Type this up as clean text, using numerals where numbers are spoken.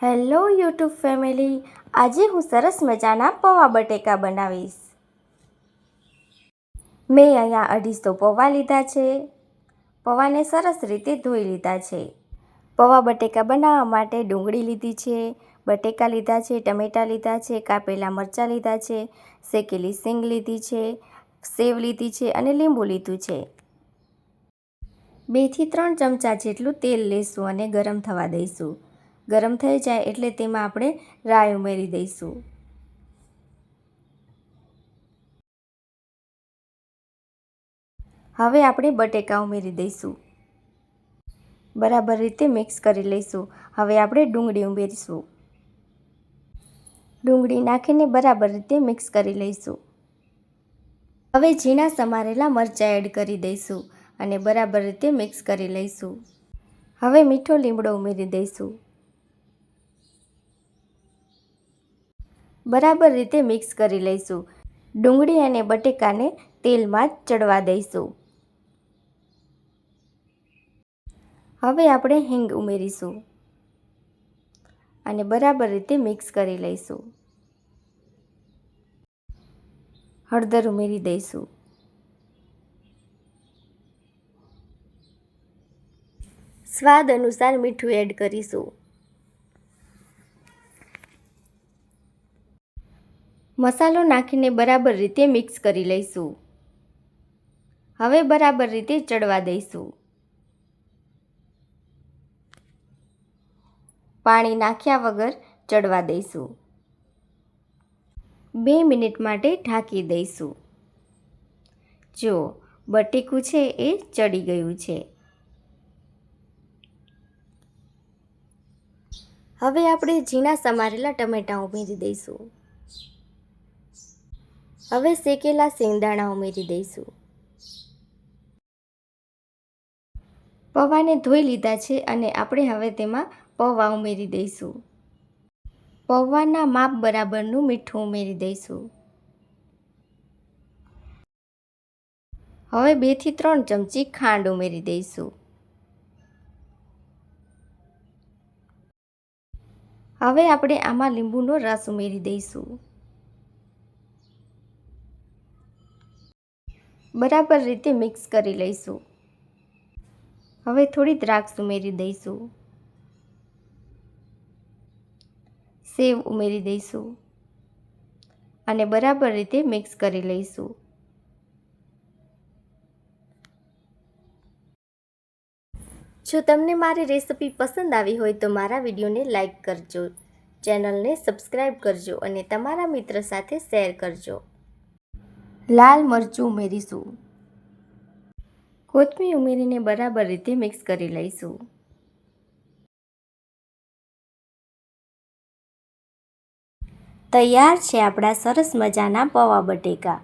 Hello YouTube family, આજે હું સરસ મજાના પૌવા બટેકા બનાવીશ. મેં અહીંયા 250 પૌવા લીધા છે. પૌવાને સરસ રીતે ધોઈ લીધા છે. પૌવા બટેકા બનાવવા માટે ડુંગળી લીધી છે, બટેકા લીધા છે, ટમેટાં લીધા છે, કાપેલા મરચાં લીધા છે, શેકેલી સિંગ લીધી છે, સેવ લીધી છે અને લીંબુ લીધું છે. 2 થી 3 ચમચા જેટલું તેલ લેશું અને ગરમ થવા દઈશું. ગરમ થઈ જાય એટલે તેમાં આપણે રાઈ ઉમેરી દઈશું. હવે આપણે બટેકા ઉમેરી દઈશું. બરાબર રીતે મિક્સ કરી લઈશું. હવે આપણે ડુંગળી ઉમેરીશું. ડુંગળી નાખીને બરાબર રીતે મિક્સ કરી લઈશું. હવે ઝીણા સમારેલા મરચાં એડ કરી દઈશું અને બરાબર રીતે મિક્સ કરી લઈશું. હવે મીઠો લીમડો ઉમેરી દઈશું. બરાબર રીતે મિક્સ કરી લઈશું. ડુંગળી અને બટેકાને તેલમાં જ ચડવા દઈશું. હવે આપણે હિંગ ઉમેરીશું અને બરાબર રીતે મિક્સ કરી લઈશું. હળદર ઉમેરી દઈશું. સ્વાદ અનુસાર મીઠું એડ કરીશું. મસાલો નાખીને બરાબર રીતે મિક્સ કરી લઈશું. હવે બરાબર રીતે ચડવા દઈશું. પાણી નાખ્યા વગર ચડવા દઈશું. 2 મિનિટ માટે ઢાંકી દઈશું. જો બટેકું છે એ ચડી ગયું છે. હવે આપણે ઝીણા સમારેલા ટમેટાં ઉમેરી દઈશું. હવે શેકેલા શેંગદાણા ઉમેરી દઈશું. પૌવાને ધોઈ લીધા છે અને આપણે હવે તેમાં પૌવા ઉમેરી દઈશું. પૌવાના માપ બરાબરનું મીઠું ઉમેરી દઈશું. હવે 2 થી 3 ચમચી ખાંડ ઉમેરી દઈશું. હવે આપણે આમાં લીંબુનો રસ ઉમેરી દઈશું. બરાબર રીતે મિક્સ કરી લઈશું. હવે થોડી દ્રાક્ષ ઉમેરી દઈશું. સેવ ઉમેરી દઈશું અને બરાબર રીતે મિક્સ કરી લઈશું. જો તમને મારી રેસિપી પસંદ આવી હોય તો મારા વિડીયોને લાઈક કરજો, ચેનલને સબસ્ક્રાઈબ કરજો અને તમારા મિત્ર સાથે શેર કરજો. લાલ મરચું ઉમેરીશું. કોથમીર ઉમેરીને બરાબર રીતે મિક્સ કરી લઈશું. તૈયાર છે આપણા સરસ મજાના પૌવા બટેકા.